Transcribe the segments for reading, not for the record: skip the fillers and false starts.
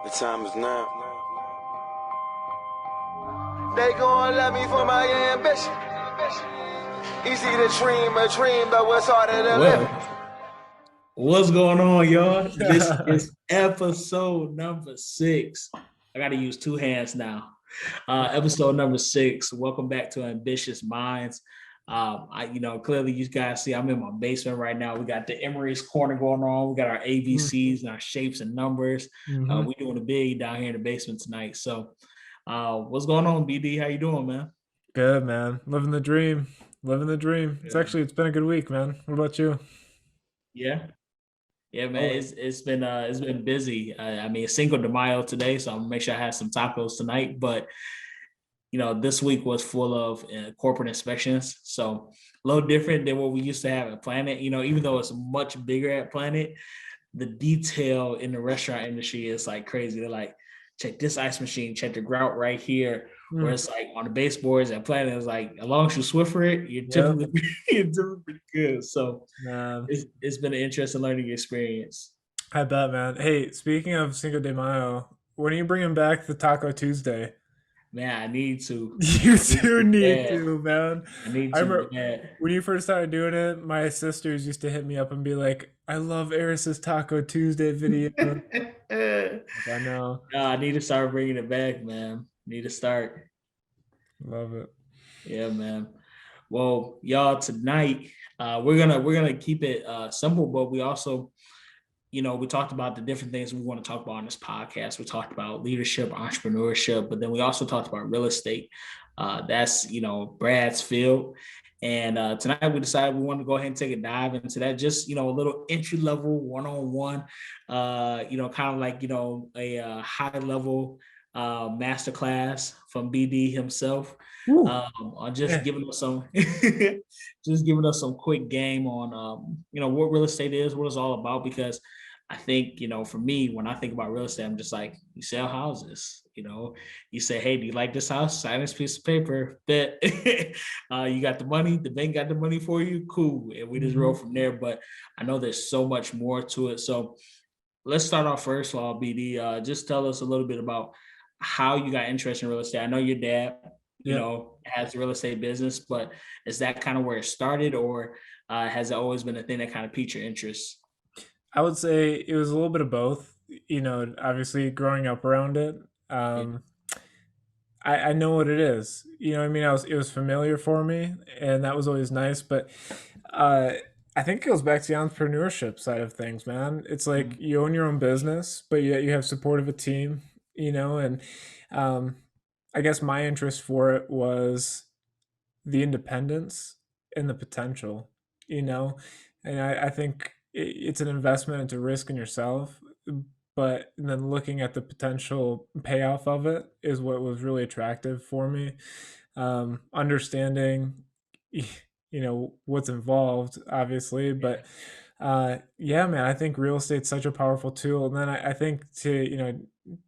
The time is now. They gon' love me for my ambition. Easy to dream a dream, but what's harder to live? Well, what's going on, y'all? This is episode number 6. I got to use two hands now. Episode number 6. Welcome back to Ambitious Minds. Clearly you guys see I'm in my basement right now. We got the Emery's corner going on. We got our ABCs and our shapes and numbers. Mm-hmm. We're doing a big down here in the basement tonight. So, what's going on, BD? How you doing, man? Good, man. Living the dream. Living the dream. It's been a good week, man. What about you? Yeah. Yeah, man, it's been busy. I mean, it's Cinco de Mayo today, so I'm gonna make sure I have some tacos tonight. But this week was full of corporate inspections, so a little different than what we used to have at Planet. Even though it's much bigger at Planet, the detail in the restaurant industry is like crazy. They're like, check this ice machine, check the grout right here. Where it's like on the baseboards at Planet, it's like as long as you Swiffer it, you're typically pretty good. So it's been an interesting learning experience. I bet, man. Hey, speaking of Cinco de Mayo, when are you bringing back the Taco Tuesday? Man, I need to. You I need do to need bad. to, man. I need I to remember bad. when you first started doing it, my sisters used to hit me up and be like, I love Eris's Taco Tuesday video. I know. No, I need to start bringing it back, man. Need to start. Love it. Yeah, man. Well, y'all, tonight we're gonna keep it simple, but we also, we talked about the different things we want to talk about on this podcast. We talked about leadership, entrepreneurship, but then we also talked about real estate. That's Brad's field. And tonight we decided we wanted to go ahead and take a dive into that. Just a little entry level one-on-one. Kind of like a high level masterclass from BD himself. On just Yeah. giving us some just giving us some quick game on what real estate is, what it's all about. Because I think, for me, when I think about real estate, I'm just like, you sell houses. You say, hey, do you like this house? Sign this piece of paper. Bet. You got the money. The bank got the money for you. Cool. And we just roll from there. But I know there's so much more to it. So let's start off first of all, BD. Just tell us a little bit about how you got interested in real estate. I know your dad, has a real estate business, but is that kind of where it started, or has it always been a thing that kind of piqued your interest? I would say it was a little bit of both. Obviously growing up around it, Yeah. I know what it is. What I mean, it was familiar for me, and that was always nice. But uh, I think it goes back to the entrepreneurship side of things, man. It's like you own your own business, but yet you have support of a team. And um, I guess my interest for it was the independence and the potential. You know, and I think it's an investment into risk in yourself, but then looking at the potential payoff of it is what was really attractive for me. Understanding, what's involved, obviously, but yeah, man, I think real estate's such a powerful tool. And then I think to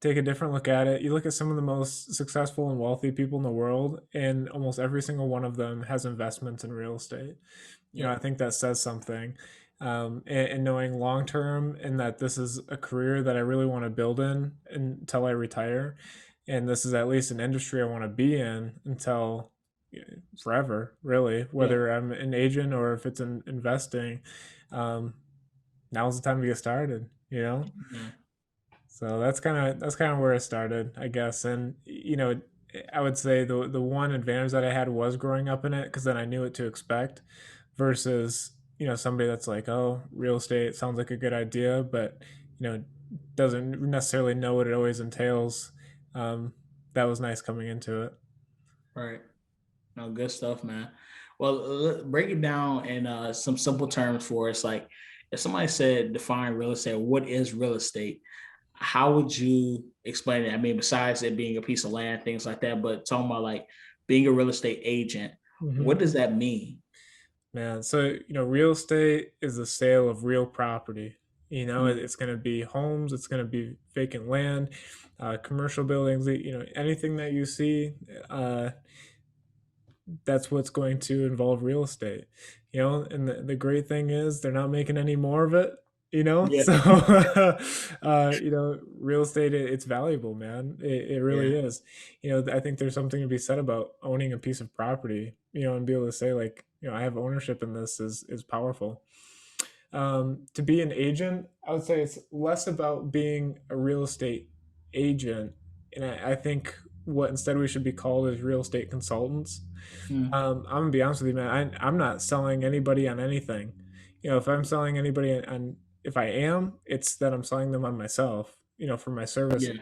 take a different look at it, you look at some of the most successful and wealthy people in the world, and almost every single one of them has investments in real estate. I think that says something. And knowing long term, and that this is a career that I really want to build in until I retire, and this is at least an industry I want to be in until forever, really. Yeah. Whether I'm an agent or if it's in investing, um, now's the time to get started. Yeah. So that's kind of where it started, I guess. And I would say the one advantage that I had was growing up in it, because then I knew what to expect, versus somebody that's like, oh, real estate sounds like a good idea, but you know doesn't necessarily know what it always entails. Um, that was nice coming into it. Right. No, good stuff, man. Well, break it down in some simple terms for us. Like, if somebody said define real estate, what is real estate? How would you explain it? I mean, besides it being a piece of land, things like that, but talking about like being a real estate agent, Hmm. what does that mean? Man, so real estate is the sale of real property. Mm. It's going to be homes, it's going to be vacant land, commercial buildings, anything that you see. uh, that's what's going to involve real estate. And the great thing is they're not making any more of it. you know? Yeah, So, real estate, it's valuable, man. It really yeah, is. I think there's something to be said about owning a piece of property, and be able to say like, I have ownership in this is powerful. To be an agent, I would say it's less about being a real estate agent, and I think what instead we should be called is real estate consultants. mm, I'm gonna be honest with you, man. I'm not selling anybody on anything. If I'm selling anybody on, if I am, it's that I'm selling them on myself. For my services, yeah,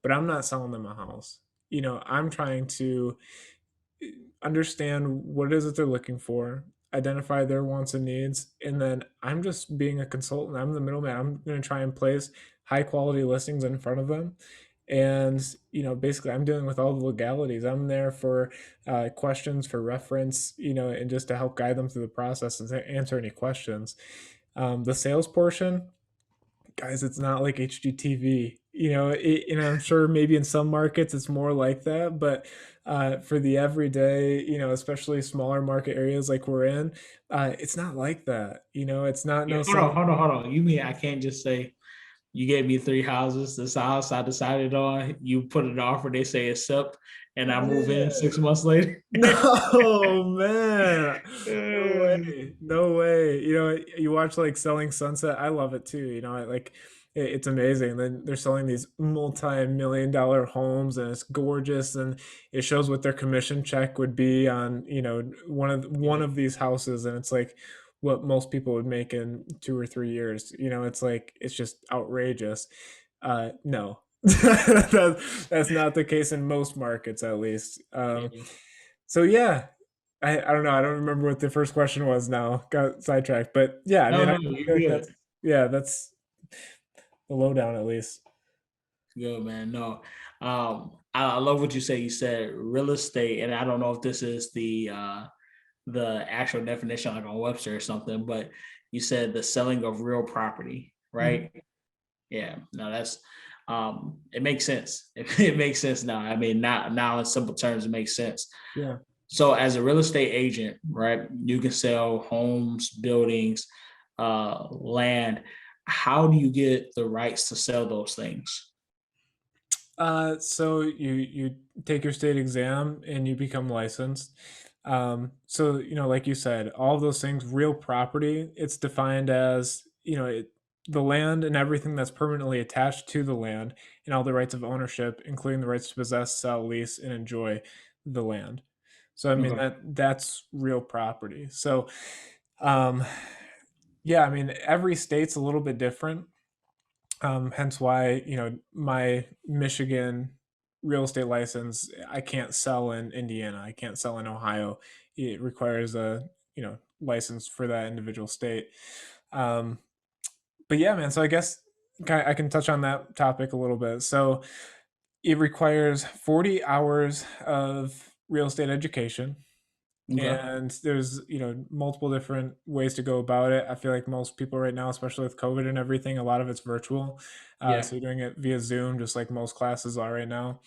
but I'm not selling them a house. I'm trying to understand what it is that they're looking for, identify their wants and needs, and then I'm just being a consultant. I'm the middleman. I'm going to try and place high quality listings in front of them. And, basically, I'm dealing with all the legalities. I'm there for questions, for reference, and just to help guide them through the process and answer any questions. The sales portion, guys, it's not like HGTV. And I'm sure maybe in some markets it's more like that, but for the everyday, especially smaller market areas like we're in, it's not like that. It's not yeah. no Hold on, selling. hold on, hold on. You mean I can't just say you gave me three houses? This house I decided on. You put an offer. They say accept, and I move in Man. 6 months later. No, man. No Uh, way. No way. You watch like Selling Sunset. I love it too. It's amazing. Then they're selling these multi-million-dollar homes and it's gorgeous and it shows what their commission check would be on, one of these houses and it's like what most people would make in 2 or 3 years. It's like it's just outrageous. No, that's not the case in most markets, at least. yeah. So yeah, I don't know. I don't remember what the first question was now. Got sidetracked, but yeah, I No, mean, I no, feel you're like good. that's the lowdown at least. Good, man. No, I love what you say. You said real estate, and I don't know if this is the actual definition like on Webster or something, but you said the selling of real property, Mhm. right? Yeah. No, that's it makes sense. It makes sense now. I mean, now in simple terms, it makes sense. Yeah. So as a real estate agent, right, you can sell homes, buildings, land. How do you get the rights to sell those things? So you take your state exam and you become licensed. So like you said, all of those things, real property, it's defined as the land and everything that's permanently attached to the land, and all the rights of ownership, including the rights to possess, sell, lease, and enjoy the land. So I mean Okay. that's real property. So, um, yeah, I mean every state's a little bit different. Hence why, my Michigan real estate license, I can't sell in Indiana. I can't sell in Ohio. It requires a, license for that individual state. Um, but yeah, man. So I guess I can touch on that topic a little bit. So it requires 40 hours of real estate education, Okay. and there's multiple different ways to go about it. I feel like most people right now, especially with COVID and everything, a lot of it's virtual. Yeah. So you're doing it via Zoom, just like most classes are right now.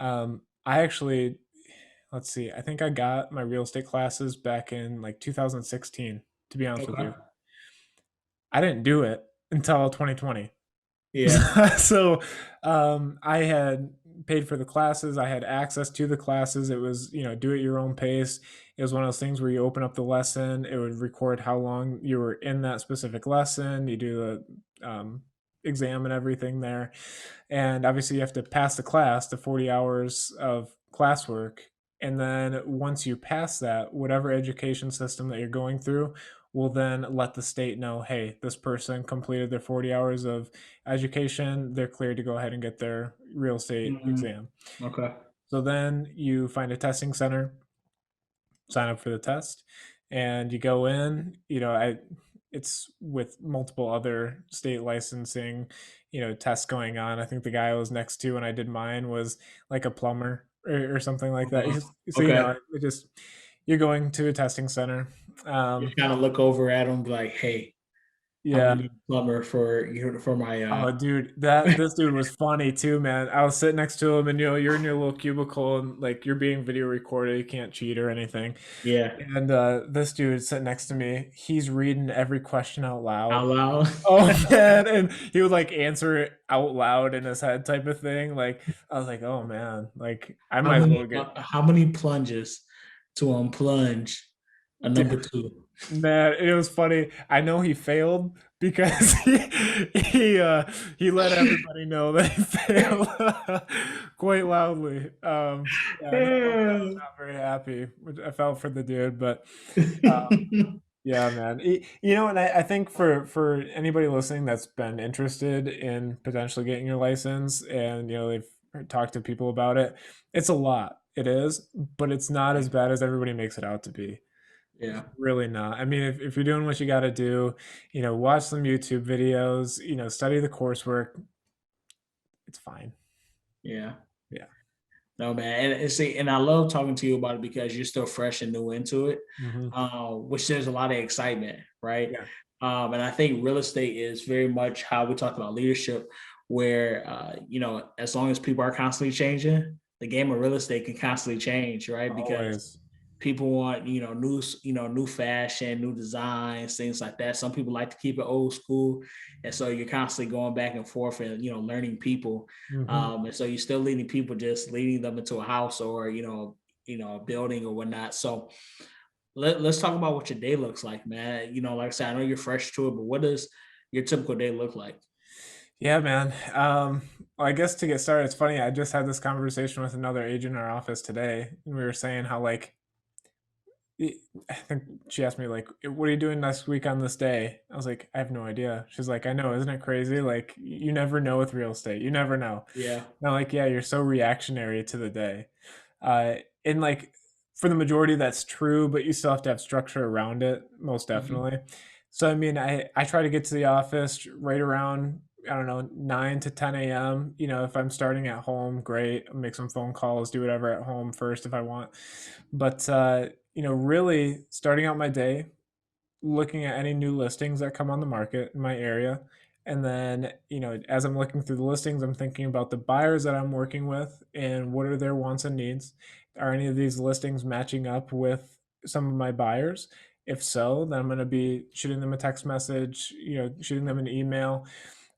I actually, let's see, I think I got my real estate classes back in like 2016, to be honest with Okay. you. I didn't do it until 2020. Yeah. So I had paid for the classes. I had access to the classes. It was, do at your own pace. It was one of those things where you open up the lesson, it would record how long you were in that specific lesson. You do the exam and everything there. And obviously, you have to pass the class, the 40 hours of classwork. And then once you pass that, whatever education system that you're going through will then let the state know, hey, this person completed their 40 hours of education. They're cleared to go ahead and get their real estate Mhm. exam. Okay. So then you find a testing center, sign up for the test, and you go in. It's with multiple other state licensing, tests going on. I think the guy I was next to when I did mine was like a plumber or something like that. So Okay. it just you're going to a testing center. Just Um, kind of look over at them like, hey. I'm Yeah. gonna need a plumber for my Oh, dude, that this dude was funny too, man. I was sitting next to him, and you're in your little cubicle, and like you're being video recorded. You can't cheat or anything. yeah And this dude sitting next to me, he's reading every question out loud. out loud. Oh man, and he would like answer it out loud in his head, type of thing. Like I was like, oh man, like I how might as well many get. how many plunges to unplunge a number two? Man, it was funny. I know he failed because he let everybody know that he failed quite loudly. Yeah, that was not very happy. Which I felt for the dude, but yeah, man. And I think for anybody listening that's been interested in potentially getting your license, and they've talked to people about it, it's a lot. It is, but it's not as bad as everybody makes it out to be. It's Yeah, really not. I mean, if you're doing what you got to do, watch some YouTube videos, study the coursework, it's fine. yeah. Yeah. No, man, and see, and I love talking to you about it because you're still fresh and new into it, Hmm. which there's a lot of excitement, right? Yeah. And I think real estate is very much how we talked about leadership, where as long as people are constantly changing, the game of real estate can constantly change, right? Because Always. people want new fashion, new designs, things like that. Some people like to keep it old school, and so you're constantly going back and forth and learning people. Hmm. And so you're still leading people, just leading them into a house or a building or whatnot. So let's talk about what your day looks like, man. Like I said, I know you're fresh to it, but what does your typical day look like? Yeah, man. Well, I guess to get started, it's funny. I just had this conversation with another agent in our office today, and we were saying how like I think she asked me like, "What are you doing next week on this day?" I was like, "I have no idea." She's like, "I know, isn't it crazy? Like, you never know with real estate. You never know." Yeah. And I'm like, "Yeah, you're so reactionary to the day." And like, for the majority, that's true, but you still have to have structure around it, most Mhm. definitely. So, I mean, I try to get to the office right around, I don't know, 9 to 10 a.m. If I'm starting at home, great. I'll make some phone calls, do whatever at home first if I want. But really starting out my day, looking at any new listings that come on the market in my area. And then, as I'm looking through the listings, I'm thinking about the buyers that I'm working with and what are their wants and needs. Are any of these listings matching up with some of my buyers? If so, then I'm going to be shooting them a text message, shooting them an email.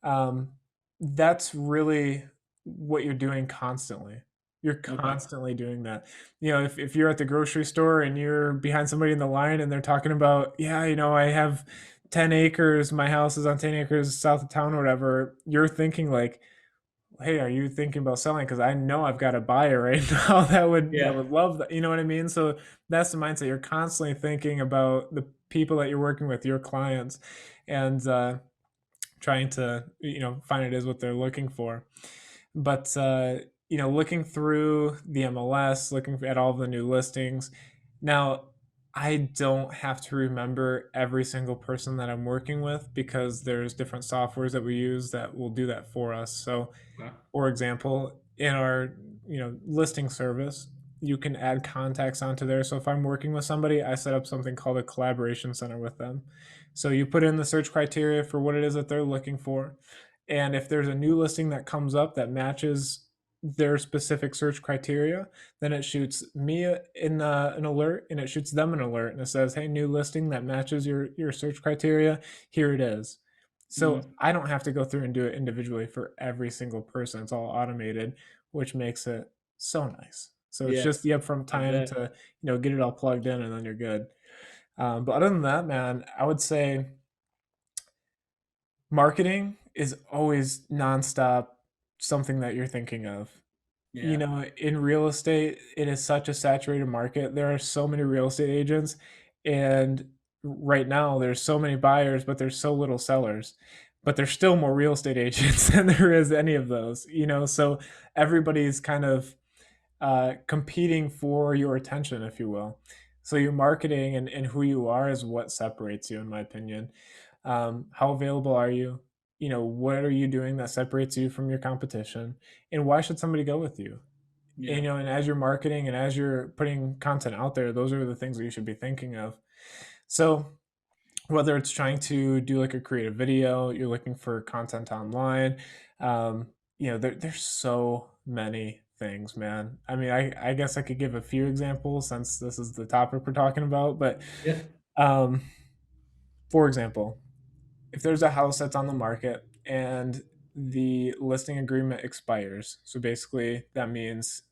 um, that's really what you're doing constantly. You're Okay. constantly doing that. If you're at the grocery store and you're behind somebody in the line and they're talking about, yeah, I have 10 acres, my house is on 10 acres south of town or whatever, you're thinking like, hey, are you thinking about selling? Because I know I've got a buyer right now that would Yeah. love that. You know what I mean? So that's the mindset. You're constantly thinking about the people that you're working with, your clients, and trying to find it is what they're looking for. But looking through the MLS, looking at all of the new listings. Now, I don't have to remember every single person that I'm working with because there's different softwares that we use that will do that for us. So Okay. for example, in our listing service, you can add contacts onto there. So if I'm working with somebody, I set up something called a collaboration center with them. So you put in the search criteria for what it is that they're looking for, and if there's a new listing that comes up that matches their specific search criteria, then it shoots me an alert, and it shoots them an alert, and it says, "Hey, new listing that matches your search criteria. Here it is." So Mhm. I don't have to go through and do it individually for every single person. It's all automated, which makes it so nice. So it's Yeah. just the upfront I time bet. to get it all plugged in, and then you're good. But other than that, man, I would say marketing is always nonstop something that you're thinking of. Yeah. In real estate, it is such a saturated market. There are so many real estate agents, and right now there's so many buyers, but there's so little sellers. But there's still more real estate agents than there is any of those, so everybody's kind of competing for your attention, if you will. So your marketing and who you are is what separates you, in my opinion. How available are you? What are you doing that separates you from your competition? And why should somebody go with you? And, Yeah. and as you're marketing and as you're putting content out there, those are the things that you should be thinking of. So whether it's trying to do like a creative video, you're looking for content online. There's so many things, man. I mean, I guess I could give a few examples since this is the topic we're talking about, but Yeah. um, for example, if there's a house that's on the market and the listing agreement expires, so basically that means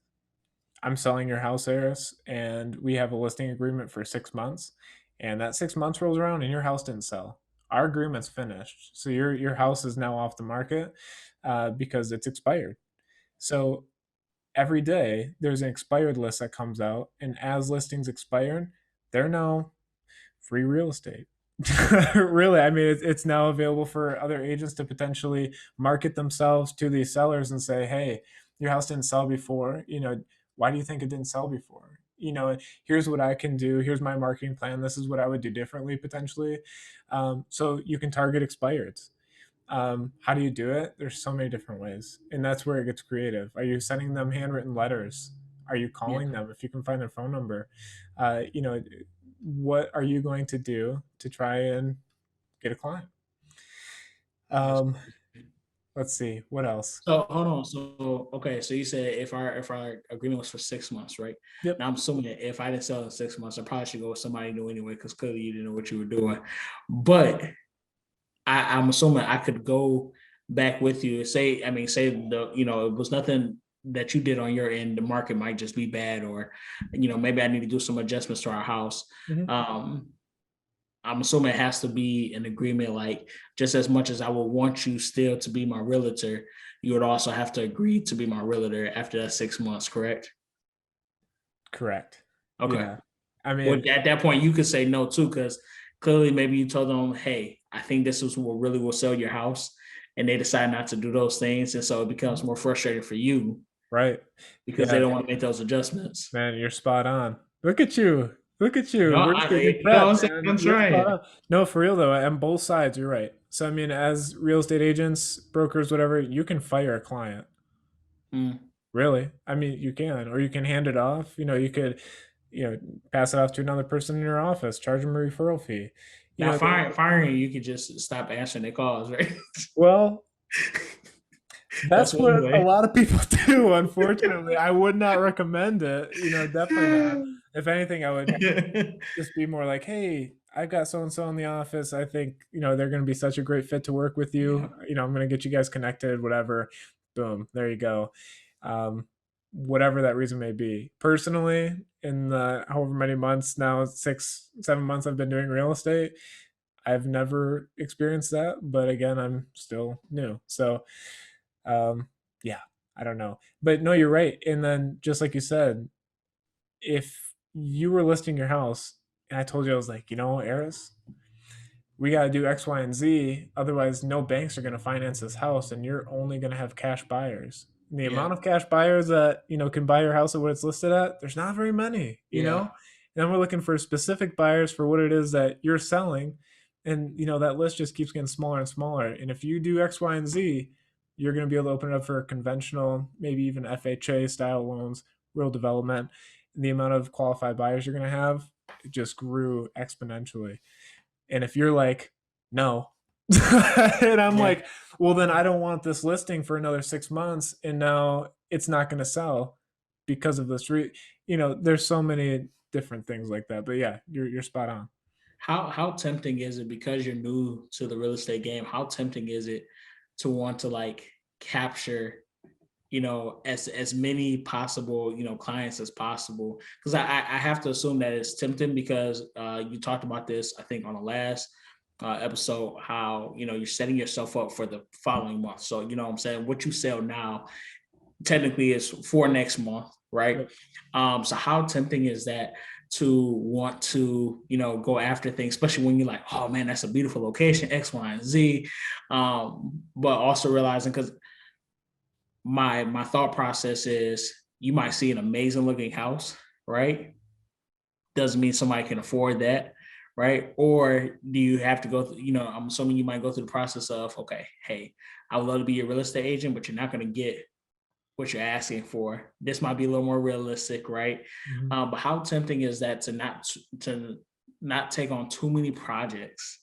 I'm selling your house, Eris, and we have a listing agreement for 6 months, and that 6 months rolls around and your house didn't sell. Our agreement's finished, so your house is now off the market because it's expired. So every day there's an expired list that comes out, and as listings expire, they're now free real estate. Really, I mean, it's now available for other agents to potentially market themselves to these sellers and say, hey, your house didn't sell before, why do you think it didn't sell before? Here's what I can do, here's my marketing plan, this is what I would do differently potentially. So you can target expireds. How do you do it? There's so many different ways, and that's where it gets creative. Are you sending them handwritten letters? Are you calling them if you can find their phone number? You know, what are you going to do to try and get a client? Let's see, what else? So hold on. So okay, so you said if our agreement was for 6 months, right? Yep. Now I'm assuming that if I didn't sell in 6 months, I probably should go with somebody new anyway, because clearly you didn't know what you were doing. But I'm assuming I could go back with you. Say it was nothing that you did on your end. The market might just be bad, or maybe I need to do some adjustments to our house. Mhm. I'm assuming it has to be an agreement, like just as much as I would want you still to be my realtor, you would also have to agree to be my realtor after that 6 months, correct? Correct. Okay. Yeah. I Well, mean, at that point, you could say no too, because clearly maybe you told them, hey, I think this is what really will sell your house. And they decide not to do those things. And so it becomes more frustrating for you right. because they Yeah, don't want to make those adjustments. man, you're spot on. Look at you. Look at you. Where's the good I'm prep, saying, man? I'm You're spot trying. on. No, for real though, on both sides, you're right. So I mean, as real estate agents, brokers, whatever, you can fire a client. Mm. Really. I mean, you can, or you can hand it off. You could, pass it off to another person in your office, charge them a referral fee. You Now, know, firing, you could just stop answering their calls, right? well, That's that's one what a way. lot of people do, unfortunately. I would not recommend it. Definitely not. If anything, I would just be more like, hey, I've got so and so in the office. I think, they're going to be such a great fit to work with you. I'm going to get you guys connected, whatever. Boom, there you go. Um, Whatever that reason may be. Personally, in the however many months now, 6, 7 months I've been doing real estate, I've never experienced that. But again, I'm still new. So, um, yeah, I don't know. But no, you're right. And then just like you said, if you were listing your house and I told you, I was like, Eris, we got to do X, Y, and Z. Otherwise, no banks are going to finance this house, and you're only going to have cash buyers. And the amount of cash buyers that can buy your house at what it's listed at, there's not very many. And then we're looking for specific buyers for what it is that you're selling, and that list just keeps getting smaller and smaller. And if you do X, Y, and Z, you're going to be able to open it up for conventional, maybe even FHA style loans, real development. And the amount of qualified buyers you're going to have, it just grew exponentially. And if you're like, no, and I'm like, well, then I don't want this listing for another 6 months, and now it's not going to sell because of this. There's so many different things like that. But yeah, you're spot on. How tempting is it, because you're new to the real estate game? How tempting is it to want to like capture as many possible clients as possible? Because I have to assume that it's tempting, because you talked about this, I think, on the last episode, how you're setting yourself up for the following month. So what I'm saying, what you sell now technically is for next month, right? Yep. So how tempting is that to want to go after things, especially when you're like, oh man, that's a beautiful location, X, Y, and Z. But also realizing, because my thought process is, you might see an amazing looking house, right? Doesn't mean somebody can afford that, right? Or do you have to go through, I'm assuming you might go through the process of, okay, hey, I would love to be a real estate agent, but you're not going to get what you're asking for. This might be a little more realistic, right? Mm-hmm. But how tempting is that to not take on too many projects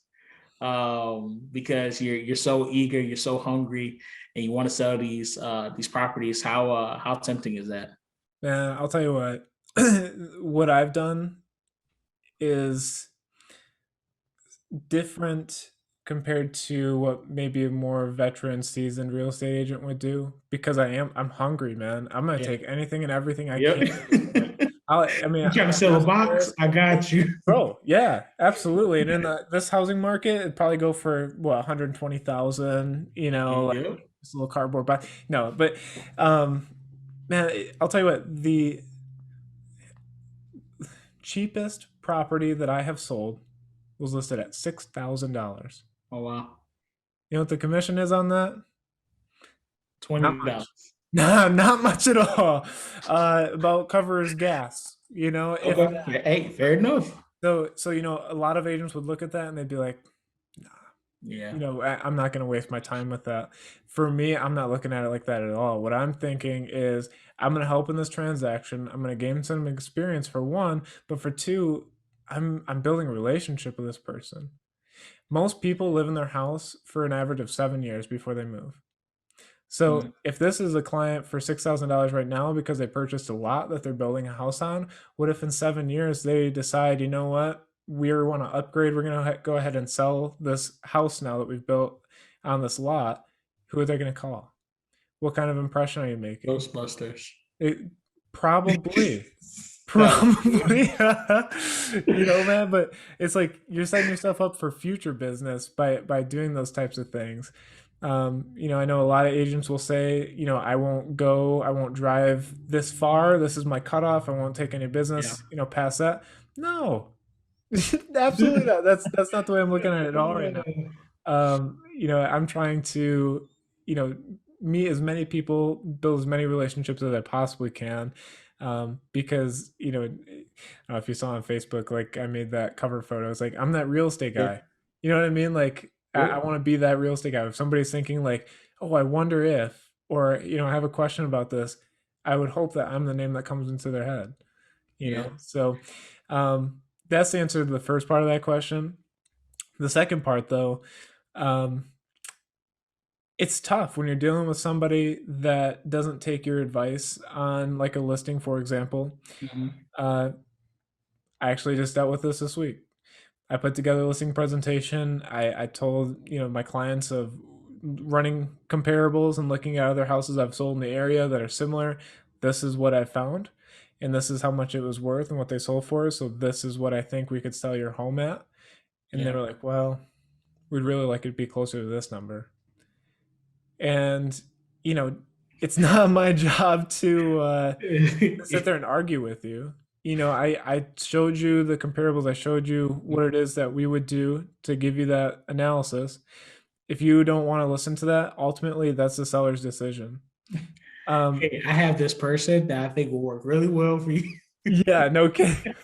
because you're so eager, you're so hungry, and you want to sell these properties. How tempting is that? Man, I'll tell you what. What I've done is different compared to what maybe a more veteran seasoned real estate agent would do, because I'm hungry, man. I'm gonna Yeah. take anything and everything I Yep. can at this point. I mean, You trying to I'm sell a desperate. box? I got you. Bro, yeah, absolutely. And in this housing market, it'd probably go for what, 120,000, like Yep. this little cardboard box. No, but um man, I'll tell you what, the cheapest property that I have sold was listed at $6,000. Oh wow. You know what the commission is on that? Not much. $20. Nah, not much at all. About covers gas, if Okay. Yeah, hey, fair enough. so, a lot of agents would look at that and they'd be like, Yeah. I'm not going to waste my time with that. For me, I'm not looking at it like that at all. What I'm thinking is I'm going to help in this transaction. I'm going to gain some experience for one, but for two, I'm building a relationship with this person. Most people live in their house for an average of 7 years before they move. So Mm, if this is a client for $6,000 right now because they purchased a lot that they're building a house on, what if in 7 years they decide, you know what, we want to upgrade, we're going to go ahead and sell this house now that we've built on this lot? Who are they going to call? What kind of impression are you making? Ghostbusters. It, probably. Facts. Probably, man. But it's like you're setting yourself up for future business by doing those types of things. I know a lot of agents will say, I won't drive this far. This is my cutoff. I won't take any Yeah. business, past that. No, absolutely not. That's not the way I'm looking at it at all right now. I'm trying to, you know, meet as many people, build as many relationships as I possibly can. Because, I don't know if you saw on Facebook, like I made that cover photo. It's like, I'm that real estate Yeah. guy. You know what I mean? Like, I Yep. want to be that real estate guy. If somebody's thinking like, oh, I wonder if, or, I have a question about this, I would hope that I'm the name that comes into their head, Yeah. So, that's the answer to the first part of that question. The second part, though, um, it's tough when you're dealing with somebody that doesn't take your advice on like a listing, for example. Mhm. Uh, I actually just dealt with this week. I put together a listing presentation. I told my clients of running comparables and looking at other houses I've sold in the area that are similar. This is what I found, and this is how much it was worth and what they sold for. So this is what I think we could sell your home at. And they Yeah. were like, "Well, we'd really like it to be closer to this number." And you know, it's not my job to sit there and argue with you. I showed you the comparables. I showed you what it is that we would do to give you that analysis. If you don't want to listen to that, ultimately that's the seller's decision. Um, Hey, I have this person that I think will work really well for you. yeah, no kidding.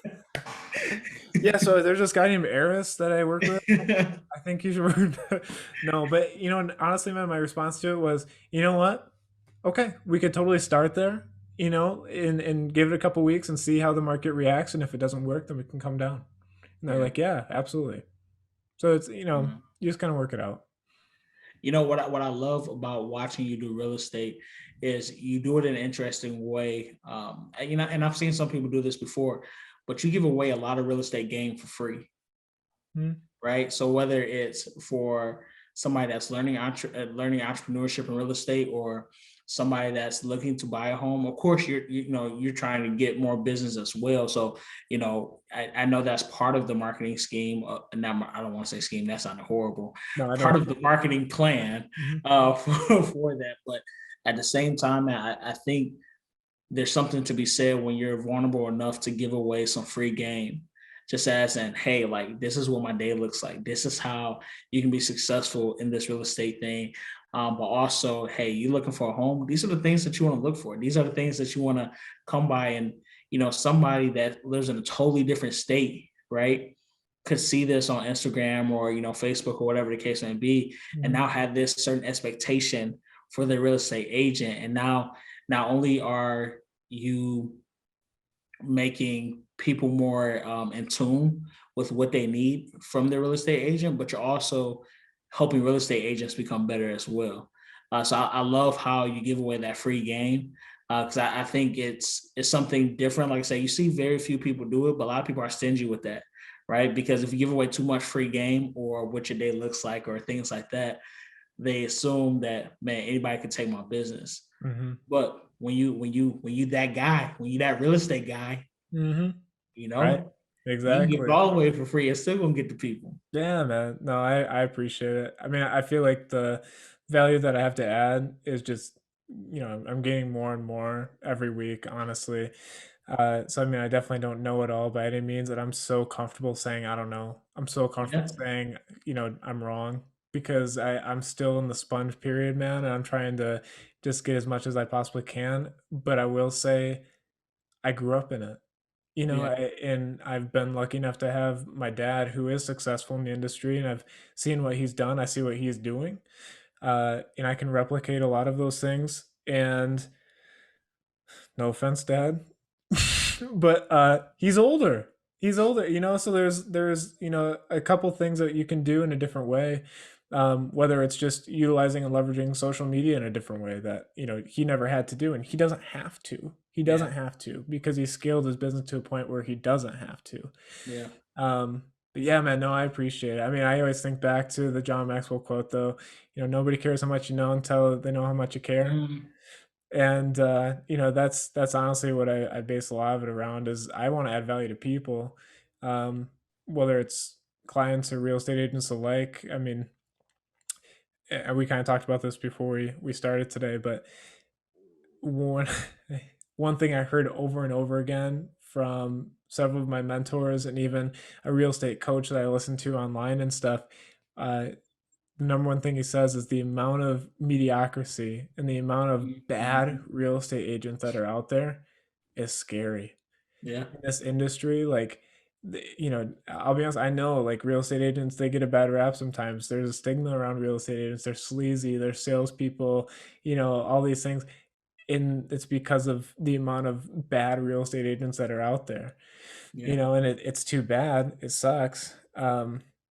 Yeah, so there's this guy named Eris that I work with. I think you should work. No, but honestly, man, my response to it was, you know what? Okay, we could totally start there, and give it a couple weeks and see how the market reacts. And if it doesn't work, then we can come down. And they're Yeah. like, yeah, absolutely. So it's, Yeah. you just kind of work it out. What I love about watching you do real estate is you do it in an interesting way. And I've seen some people do this before, but you give away a lot of real estate game for free. Hmm. Right? So whether it's for somebody that's learning entrepreneurship in real estate, or somebody that's looking to buy a home, of course you're trying to get more business as well. So I know that's part of the marketing scheme. Now I don't want to say scheme. That sounded horrible. No, I Part don't. of the marketing plan Mhm. for that, but at the same time, I think there's something to be said when you're vulnerable enough to give away some free game, just as in, hey, like this is what my day looks like, this is how you can be successful in this real estate thing. But also, hey, you looking for a home, these are the things that you want to look for, these are the things that you want to come by. And somebody that lives in a totally different state, right, could see this on Instagram or Facebook or whatever the case may be, and Mhm. now have this certain expectation for the real estate agent. And now not only are you making people more in tune with what they need from their real estate agent, but you're also helping real estate agents become better as well. So I love how you give away that free game because I think it's something different. Like I say, you see very few people do it, but a lot of people are stingy with that, right? Because if you give away too much free game or what your day looks like or things like that, they assume that man anybody can take my business. Mm-hmm. But when you that guy, when you that real estate guy, Mm-hmm. you Right. know, you can give it Exactly. all away for free. It's still gonna get the people. Yeah, man. No, I appreciate it. I mean, I feel like the value that I have to add is just, I'm gaining more and more every week, honestly. So I mean, I definitely don't know it all by any means, and I'm so comfortable saying I don't know. I'm so comfortable Yeah, saying, I'm wrong because I'm still in the sponge period, man, and I'm trying to just get as much as I possibly can. But I will say I grew up in it. yeah, And I've been lucky enough to have my dad who is successful in the industry, and I've seen what he's done. I see what he's doing, and I can replicate a lot of those things. And no offense, Dad, but he's older. He's older, so there's a couple things that you can do in a different way. Whether it's just utilizing and leveraging social media in a different way that he never had to do, and he doesn't have to. He yeah, doesn't have to because he scaled his business to a point where he doesn't have to. yeah. But yeah, man, no, I appreciate it. I mean, I always think back to the John Maxwell quote, though. Nobody cares how much you know until they know how much you care. Mm, And that's honestly what I base a lot of it around is I want to add value to people, um, whether it's clients or real estate agents alike. I mean, we kind of talked about this before we started today, but one one thing I heard over and over again from several of my mentors and even a real estate coach that I listen to online and stuff, uh, the number one thing he says is the amount of mediocrity and the amount of bad mhm. real estate agents that are out there is scary Yeah, in this industry. Like, I'll be honest, I know like real estate agents, they get a bad rap sometimes. There's a stigma around real estate agents. They're sleazy, they're salespeople, all these things. And it's because of the amount of bad real estate agents that are out there, yeah, and it's too bad. It sucks.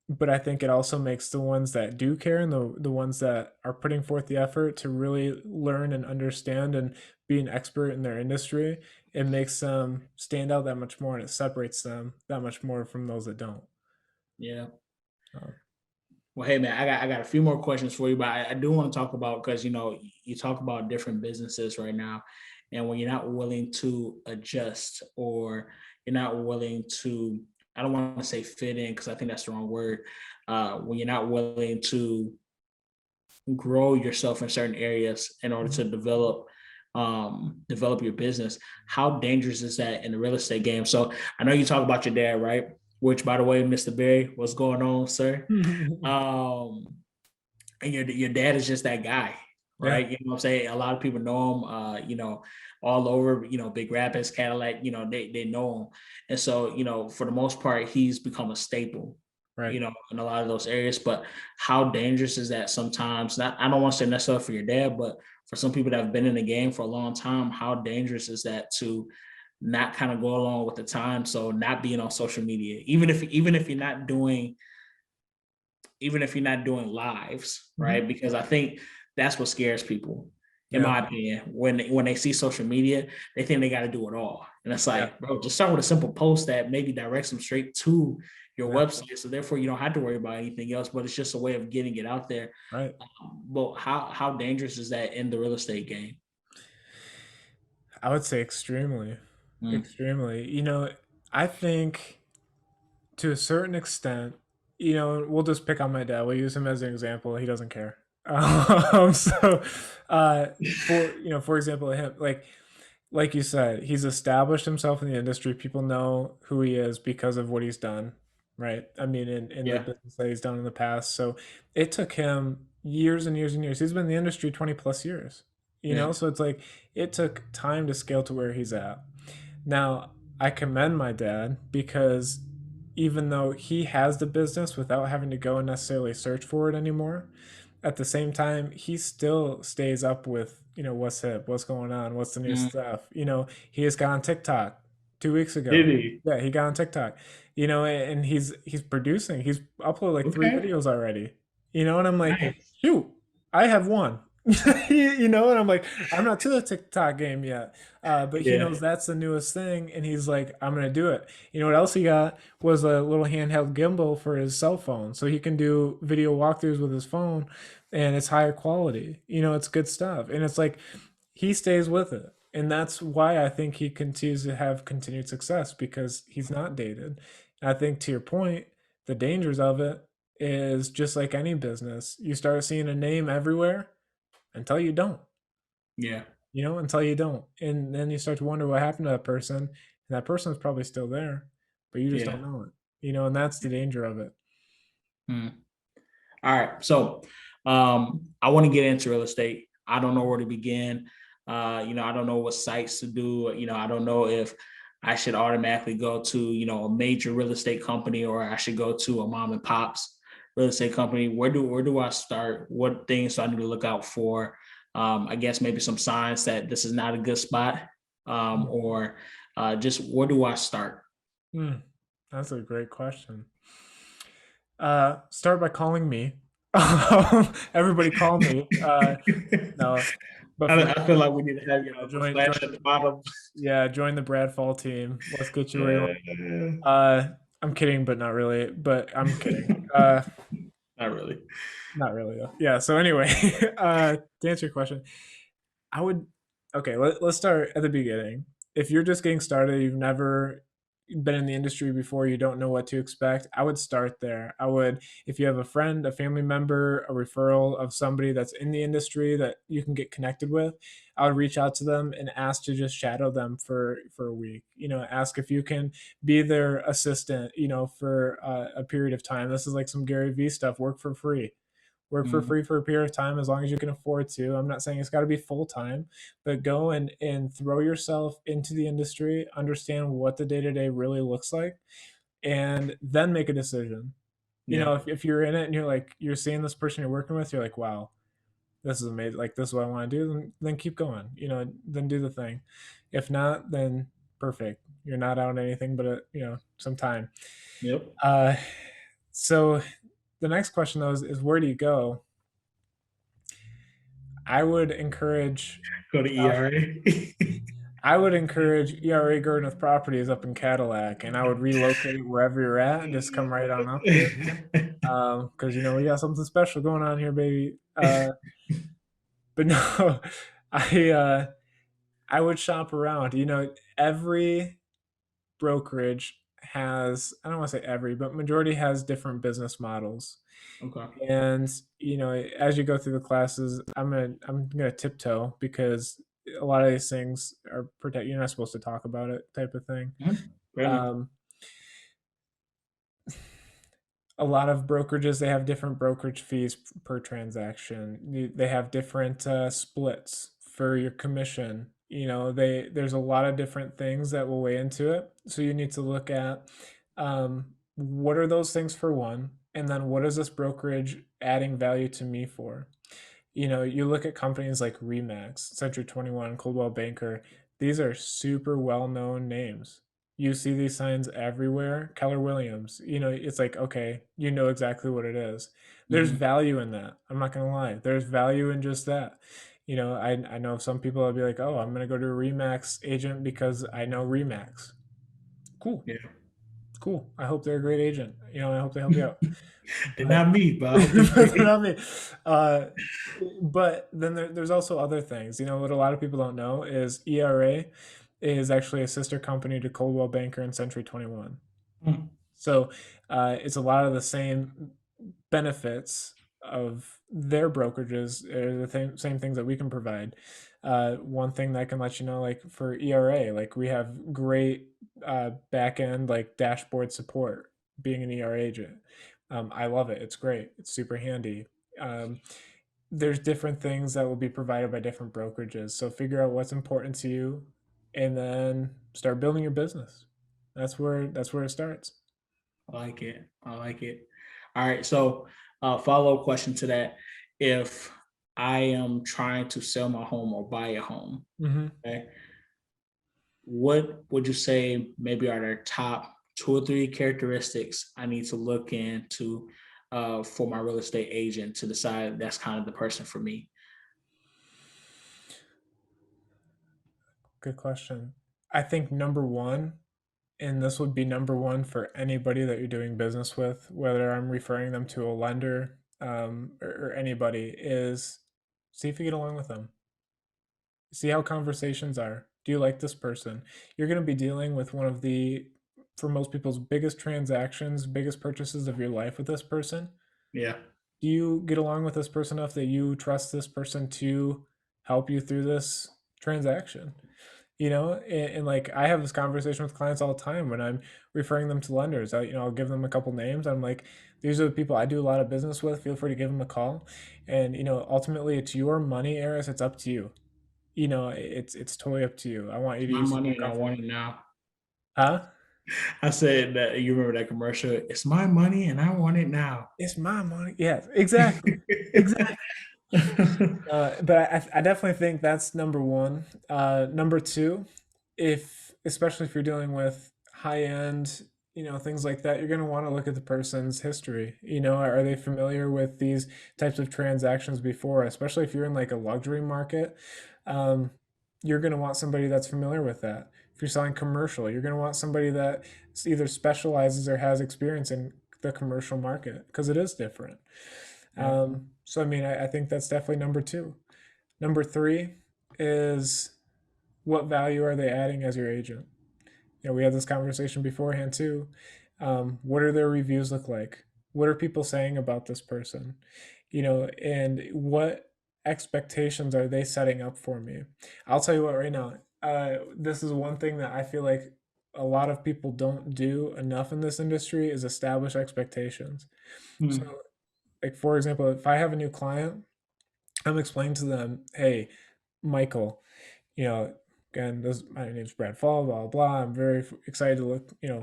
But I think it also makes the ones that do care and the ones that are putting forth the effort to really learn and understand and be an expert in their industry, it makes them stand out that much more and it separates them that much more from those that don't. yeah. Um, Well, hey man, I got a few more questions for you, but I do want to talk about because you talk about different businesses right now, and when you're not willing to adjust or you're not willing to, I don't want to say fit in because I think that's the wrong word. When you're not willing to grow yourself in certain areas in order mhm. to develop your business, how dangerous is that in the real estate game? So I know you talk about your dad, right? Which, by the way, Mr. Berry, what's going on, sir? Um, and your dad is just that guy, Yeah, right? You know what I'm saying? A lot of people know him, all over, Big Rapids, Cadillac, they know him. And so, for the most part, he's become a staple, right. in a lot of those areas. But how dangerous is that sometimes? Not, I don't want to say necessarily for your dad, but for some people that have been in the game for a long time, how dangerous is that to not kind of go along with the time? So not being on social media, even if you're not doing lives, Mhm. right? Because I think that's what scares people, in Yeah, my opinion. When they see social media, they think they got to do it all, and it's yeah, like, bro, just start with a simple post that maybe directs them straight to your yeah, website, so therefore you don't have to worry about anything else. But it's just a way of getting it out there. right. But how dangerous is that in the real estate game? I would say extremely, Mm, extremely. I think to a certain extent, we'll just pick on my dad. We'll use him as an example. He doesn't care. So, uh, for example, him, like you said, he's established himself in the industry. People know who he is because of what he's done, right? I mean, in the yeah, business that he's done in the past. So it took him years and years and years. He's been in the industry 20 plus years, yeah, so it's like it took time to scale to where he's at. Now, I commend my dad because even though he has the business without having to go and necessarily search for it anymore, at the same time, he still stays up with, what's hip, what's going on, what's the new mm, stuff. He has got on TikTok 2 weeks ago. Did he? Yeah, he got on TikTok. And he's producing. He's uploaded like 3 videos already. And I'm like, Nice. shoot, I have one. And I'm like, I'm not to the TikTok game yet. But he Yeah. knows that's the newest thing, and he's like, I'm gonna do it. You know what else he got was a little handheld gimbal for his cell phone, so he can do video walkthroughs with his phone, and it's higher quality. It's good stuff, and it's like he stays with it, and that's why I think he continues to have continued success because he's not dated. And I think to your point, the dangers of it is just like any business. You start seeing a name everywhere until you don't, Yeah. until you don't. And then you start to wonder what happened to that person. And that person is probably still there, but you just Yeah. don't know it, and that's the danger of it. Hmm. All right. So I want to get into real estate. I don't know where to begin. I don't know what sites to do. I don't know if I should automatically go to, a major real estate company or I should go to a mom and pops real estate company. Where do I start? What things do I need to look out for? I guess maybe some signs that this is not a good spot, or just where do I start? That's a great question. Start by calling me. Everybody call me. No, but I feel like we need to have the join flash at the bottom. join the Brad Fall team. Let's get you where you want. Yeah. I'm kidding, but not really. But I'm kidding. Not really. Not really though. Yeah. So anyway, to answer your question, I would. Okay, let's start at the beginning. If you're just getting started, you've never been in the industry before, you don't know what to expect, I would start there. If you have a friend, a family member, a referral of somebody that's in the industry that you can get connected with, I would reach out to them and ask to just shadow them for a week. Ask if you can be their assistant, for a period of time. This is like some Gary Vee stuff. Work for free. Work for free for a period of time as long as you can afford to. I'm not saying it's got to be full time, but go and throw yourself into the industry, understand what the day to day really looks like, and then make a decision. Yeah. If you're in it and you're seeing this person you're working with, you're like, wow, this is amazing. Like, this is what I want to do. Then keep going. Then do the thing. If not, then perfect. You're not out anything but some time. Yep. So the next question though is where do you go? I would encourage Go to ERA. I would encourage ERA Gardner Properties up in Cadillac, and I would relocate wherever you're at and just come right on up here. Because we got something special going on here, baby. But no, I would shop around. Every brokerage has, I don't want to say every, but majority has different business models. Okay. And as you go through the classes, I'm gonna tiptoe because a lot of these things are protect. You're not supposed to talk about it, type of thing. Mm-hmm. A lot of brokerages, they have different brokerage fees per transaction. They have different splits for your commission. There's a lot of different things that will weigh into it. So you need to look at what are those things for one, and then what is this brokerage adding value to me for? You look at companies like Remax, Century 21, Coldwell Banker. These are super well-known names. You see these signs everywhere. Keller Williams, it's like, okay, you know exactly what it is. There's value in that. I'm not going to lie. There's value in just that. I know some people will be like, oh, I'm going to go to a Remax agent because I know Remax. Cool. Yeah. Cool. I hope they're a great agent. I hope they help you out. They're not me, but They're not me. But then there's also other things. What a lot of people don't know is ERA is actually a sister company to Coldwell Banker and Century 21. So it's a lot of the same benefits of their brokerages are the same things that we can provide. One thing that I can let you know, like for ERA, like we have great back end like dashboard support being an ERA agent. I love it. It's great. It's super handy. There's different things that will be provided by different brokerages. So figure out what's important to you and then start building your business. That's where it starts. I like it. I like it. All right. So follow-up question to that. If I am trying to sell my home or buy a home, okay, what would you say maybe are their top 2 or 3 characteristics I need to look into for my real estate agent to decide that's kind of the person for me? Good question. I think number one, and this would be number one for anybody that you're doing business with, whether I'm referring them to a lender or anybody, is see if you get along with them. See how conversations are. Do you like this person? You're going to be dealing with one of the, for most people's biggest transactions, biggest purchases of your life with this person. Yeah. Do you get along with this person enough that you trust this person to help you through this transaction? And like I have this conversation with clients all the time when I'm referring them to lenders. I'll give them a couple names. I'm like, these are the people I do a lot of business with. Feel free to give them a call. And ultimately, it's your money, Eris. It's up to you. It's totally up to you. I want you It's to my use money more and I comfort. want it now. Huh? I said that you remember that commercial. It's my money and I want it now. It's my money. Yes, exactly. Exactly. But I definitely think that's number one. Number two, if especially if you're dealing with high end, things like that, you're going to want to look at the person's history. Are they familiar with these types of transactions before? Especially if you're in like a luxury market, um, you're going to want somebody that's familiar with that. If you're selling commercial, you're going to want somebody that either specializes or has experience in the commercial market because it is different. Yeah. So I mean, I think that's definitely number two. Number three is what value are they adding as your agent? We had this conversation beforehand too. What do their reviews look like? What are people saying about this person? And what expectations are they setting up for me? I'll tell you what, right now, this is one thing that I feel like a lot of people don't do enough in this industry is establish expectations. So, Hmm. like for example, if I have a new client, I'm explaining to them, hey, Michael, you know, again, this my name's Brad Fall, blah blah. I'm very excited to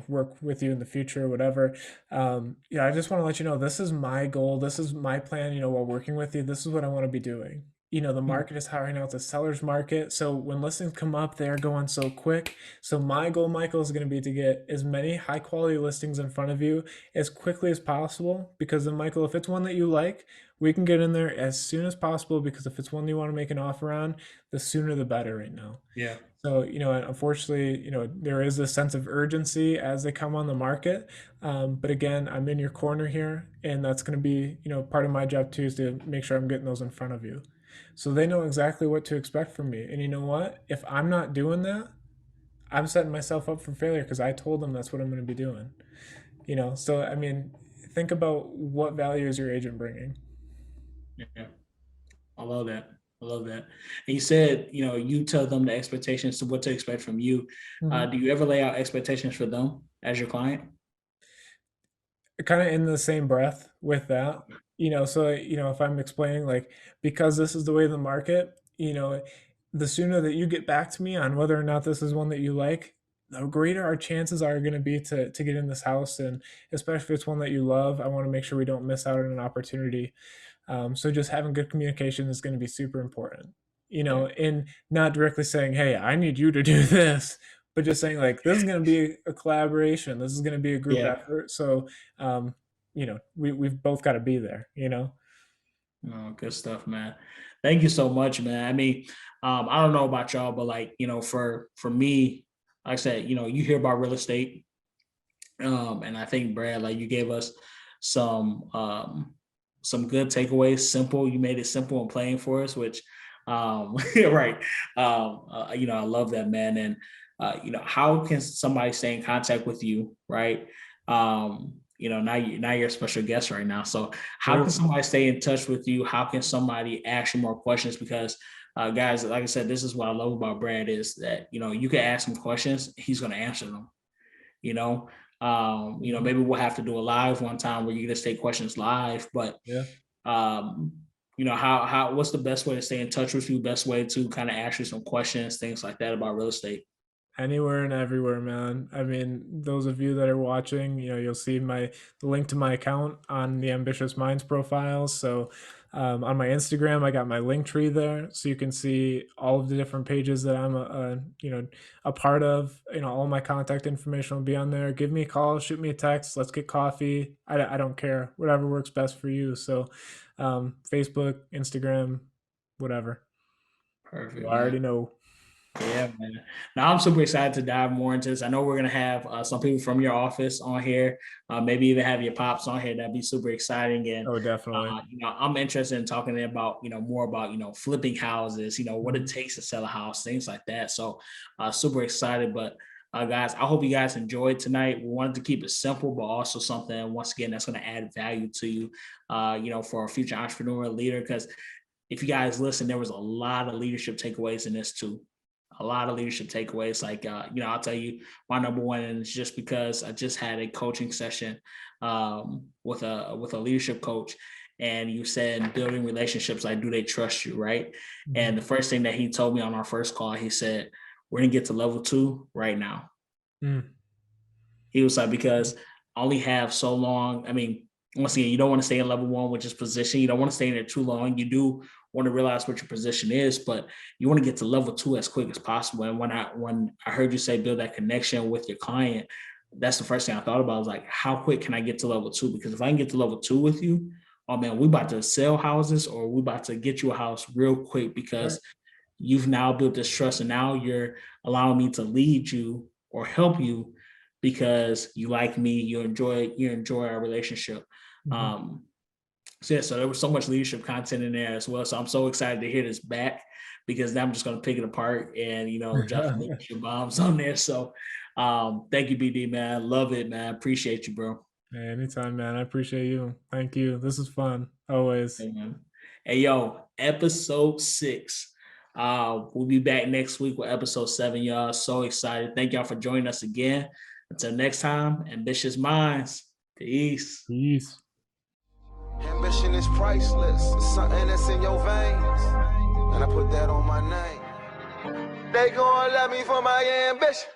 work with you in the future, whatever. I just want to let you know this is my goal, this is my plan. While working with you, this is what I want to be doing. The market is hot right now; it's a seller's market. So when listings come up, they are going so quick. So my goal, Michael, is going to be to get as many high quality listings in front of you as quickly as possible. Because then, Michael, if it's one that you like, we can get in there as soon as possible. Because if it's one you want to make an offer on, the sooner the better right now. Yeah. So, unfortunately, there is a sense of urgency as they come on the market. But again, I'm in your corner here, and that's going to be, part of my job too, is to make sure I'm getting those in front of you. So they know exactly what to expect from me. And you know what? If I'm not doing that, I'm setting myself up for failure because I told them that's what I'm going to be doing. So I mean, think about what value is your agent bringing. Yeah. I love that. I love that. And you said, you tell them the expectations to what to expect from you. Mhm. Do you ever lay out expectations for them as your client? Kind of in the same breath with that, so if I'm explaining like because this is the way of the market, the sooner that you get back to me on whether or not this is one that you like, the greater our chances are going to be to get in this house. And especially if it's one that you love, I want to make sure we don't miss out on an opportunity. So just having good communication is going to be super important, Yeah. and not directly saying, hey, I need you to do this, but just saying like, this is going to be a collaboration. This is going to be a group Yeah. effort. So, we've both got to be there. Oh, good stuff, man. Thank you so much, man. I mean, I don't know about y'all, but like, for me, like I said, you hear about real estate. And I think Brad, like you gave us some some good takeaways. Simple, you made it simple and plain for us, which right. I love that, man. And how can somebody stay in contact with you, right? Now you're a special guest right now. So how can Sure. somebody stay in touch with you? How can somebody ask you more questions? Because guys, like I said, this is what I love about Brad is that you can ask him questions, he's gonna answer them you know. Mhm. Maybe we'll have to do a live one time where you just take questions live, but Yeah. um, how what's the best way to stay in touch with you, best way to kind of ask you some questions, things like that about real estate? Anywhere and everywhere, man. I mean, those of you that are watching, you'll see the link to my account on the Ambitious Minds profile. So, On my Instagram, I got my link tree there, so you can see all of the different pages that I'm a part of. All my contact information will be on there. Give me a call, shoot me a text, let's get coffee. I don't care, whatever works best for you. So Facebook, Instagram, whatever. You Perfect, man. already know. Yeah, man. Now I'm super excited to dive more into this. I know we're gonna have some people from your office on here, maybe even have your pops on here. That'd be super exciting. And Oh, definitely. I'm interested in talking about more about flipping houses, what it Mhm. takes to sell a house, things like that. So super excited. But guys, I hope you guys enjoyed tonight. We wanted to keep it simple, but also something once again that's going to add value to you, for a future entrepreneur leader. Because if you guys listen, there was a lot of leadership takeaways in this too. A lot of leadership takeaways. Like, I'll tell you my number one, and it's just because I just had a coaching session with a leadership coach, and you said building relationships, like, do they trust you, right? And Mhm. the first thing that he told me on our first call, he said, we're gonna get to level 2 right now. Mm. He was like, because I only have so long. I mean, once again, you don't want to stay in level 1, which is position. You don't want to stay in there too long. You do want to realize what your position is, but you want to get to level 2 as quick as possible. And when I heard you say build that connection with your client, that's the first thing I thought about. I was like, how quick can I get to level 2? Because if I can get to level 2 with you, oh man, we about to sell houses, or we about to get you a house real quick, Right. because you've now built this trust, and now you're allowing me to lead you or help you because you like me, you enjoy our relationship. Mhm. um so yeah, so there was so much leadership content in there as well, so I'm so excited to hear this back, because now I'm just going to pick it apart and drop some leadership bombs on there. So thank you, BD, man. Love it, man. Appreciate you, bro. Hey, anytime, man. I appreciate you. Thank you. This is fun. Always. Hey, man. Hey, yo, episode 6. We'll be back next week with episode 7, y'all. So excited. Thank y'all for joining us again. Until next time, ambitious minds. Peace. Peace. Ambition is priceless. It's something that's in your veins. And I put that on my name. They gon' love me for my ambition.